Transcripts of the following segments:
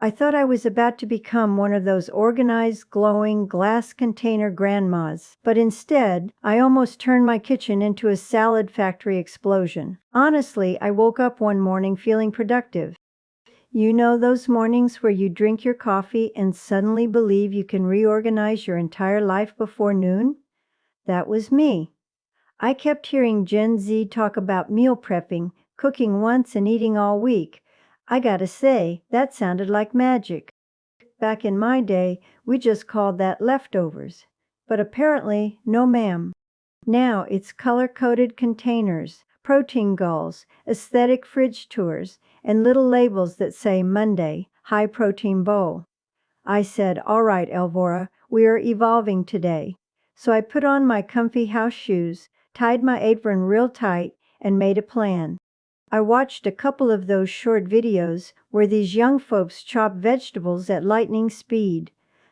I thought I was about to become one of those organized, glowing, glass container grandmas, but instead, I almost turned my kitchen into a salad factory explosion. Honestly, I woke up one morning feeling productive. You know those mornings where you drink your coffee and suddenly believe you can reorganize your entire life before noon? That was me. I kept hearing Gen Z talk about meal prepping, cooking once and eating all week. I gotta say, that sounded like magic. Back in my day, we just called that leftovers. But apparently, no ma'am. Now it's color-coded containers, protein goals, aesthetic fridge tours, and little labels that say Monday, high-protein bowl. I said, all right, Elvora, we are evolving today. So I put on my comfy house shoes, tied my apron real tight, and made a plan. I watched a couple of those short videos where these young folks chop vegetables at lightning speed.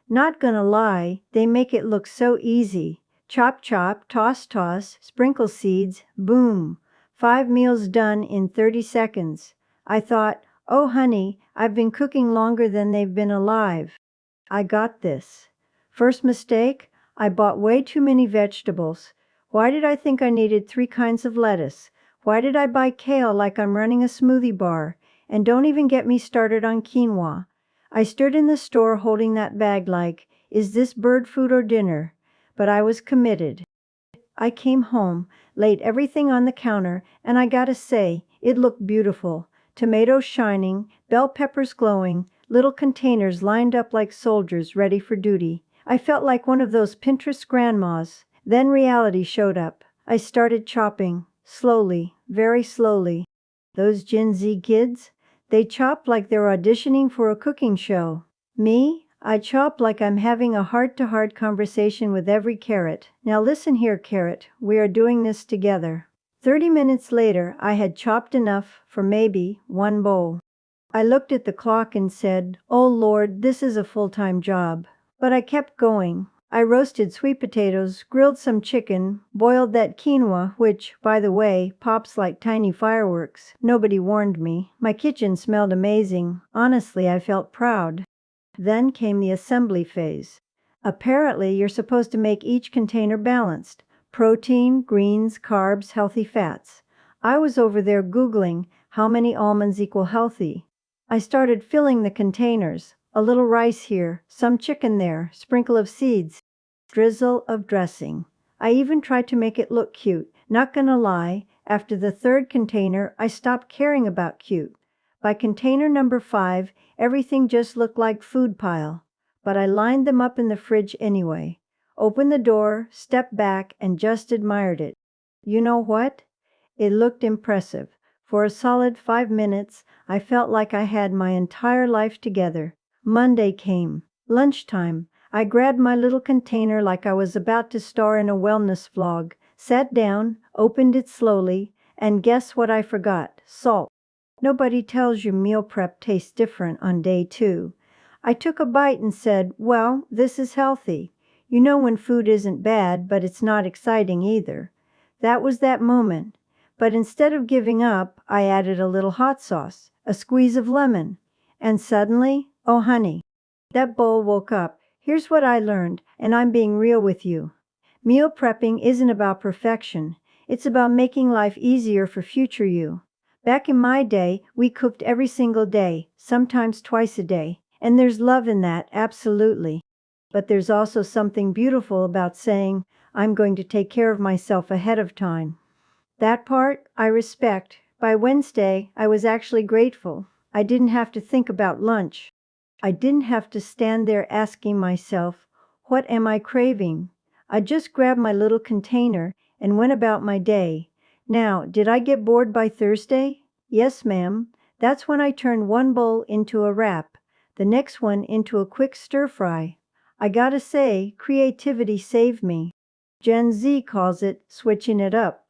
Not gonna lie, they make it look so easy. Chop chop, toss toss, sprinkle seeds, boom. 5 meals done in 30 seconds. I thought, oh honey, I've been cooking longer than they've been alive. I got this. First mistake, I bought way too many vegetables. Why did I think I needed 3 kinds of lettuce? Why did I buy kale like I'm running a smoothie bar? And don't even get me started on quinoa. I stood in the store holding that bag like, is this bird food or dinner? But I was committed. I came home, laid everything on the counter, and I gotta say, it looked beautiful. Tomatoes shining, bell peppers glowing, little containers lined up like soldiers ready for duty. I felt like one of those Pinterest grandmas. Then reality showed up. I started chopping. Slowly, very slowly. Those Gen Z kids, they chop like they're auditioning for a cooking show. Me, I chop like I'm having a heart-to-heart conversation with every carrot. Now listen here, carrot, we are doing this together. 30 minutes later, I had chopped enough for maybe 1 bowl. I looked at the clock and said, oh Lord, this is a full-time job. But I kept going. I roasted sweet potatoes, grilled some chicken, boiled that quinoa, which, by the way, pops like tiny fireworks. Nobody warned me. My kitchen smelled amazing. Honestly, I felt proud. Then came the assembly phase. Apparently, you're supposed to make each container balanced. Protein, greens, carbs, healthy fats. I was over there Googling how many almonds equal healthy. I started filling the containers. A little rice here, some chicken there, sprinkle of seeds, drizzle of dressing. I even tried to make it look cute. Not gonna lie, after the 3rd container, I stopped caring about cute. By container number 5, everything just looked like food pile. But I lined them up in the fridge anyway. Opened the door, stepped back, and just admired it. You know what? It looked impressive. For a solid 5 minutes, I felt like I had my entire life together. Monday came. Lunchtime. I grabbed my little container like I was about to star in a wellness vlog, sat down, opened it slowly, and guess what I forgot? Salt. Nobody tells you meal prep tastes different on day 2. I took a bite and said, well, this is healthy. You know when food isn't bad, but it's not exciting either. That was that moment. But instead of giving up, I added a little hot sauce, a squeeze of lemon, and suddenly, oh honey, that bowl woke up. Here's what I learned, and I'm being real with you. Meal prepping isn't about perfection. It's about making life easier for future you. Back in my day, we cooked every single day, sometimes twice a day. And there's love in that, absolutely. But there's also something beautiful about saying, I'm going to take care of myself ahead of time. That part, I respect. By Wednesday, I was actually grateful. I didn't have to think about lunch. I didn't have to stand there asking myself, what am I craving? I just grabbed my little container and went about my day. Now, did I get bored by Thursday? Yes, ma'am. That's when I turned 1 bowl into a wrap, the next one into a quick stir-fry. I gotta say, creativity saved me. Gen Z calls it switching it up.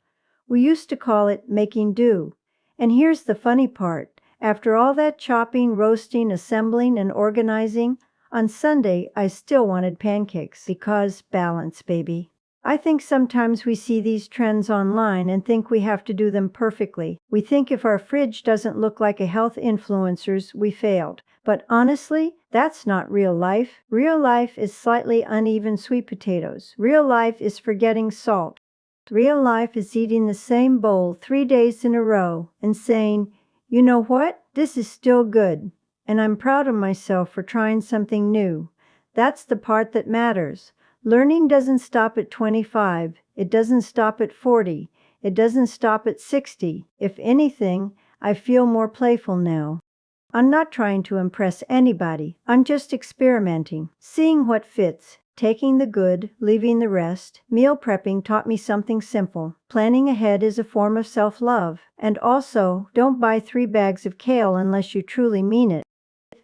We used to call it making do. And here's the funny part. After all that chopping, roasting, assembling, and organizing, on Sunday I still wanted pancakes because balance, baby. I think sometimes we see these trends online and think we have to do them perfectly. We think if our fridge doesn't look like a health influencer's, we failed. But honestly, that's not real life. Real life is slightly uneven sweet potatoes. Real life is forgetting salt. Real life is eating the same bowl 3 days in a row and saying, you know what? This is still good. And I'm proud of myself for trying something new. That's the part that matters. Learning doesn't stop at 25. It doesn't stop at 40. It doesn't stop at 60. If anything, I feel more playful now. I'm not trying to impress anybody. I'm just experimenting, seeing what fits, taking the good, leaving the rest. Meal prepping taught me something simple. Planning ahead is a form of self-love. And also, don't buy 3 bags of kale unless you truly mean it.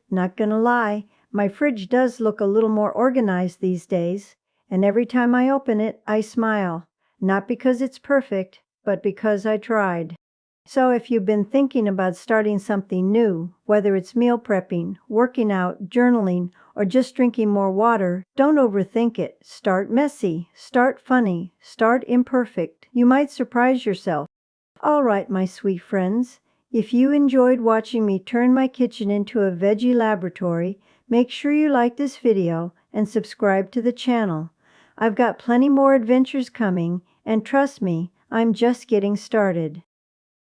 Not gonna lie, my fridge does look a little more organized these days, and every time I open it, I smile. Not because it's perfect, but because I tried. So if you've been thinking about starting something new, whether it's meal prepping, working out, journaling, or just drinking more water, don't overthink it. Start messy, start funny, start imperfect. You might surprise yourself. All right, my sweet friends. If you enjoyed watching me turn my kitchen into a veggie laboratory, make sure you like this video and subscribe to the channel. I've got plenty more adventures coming, and trust me, I'm just getting started.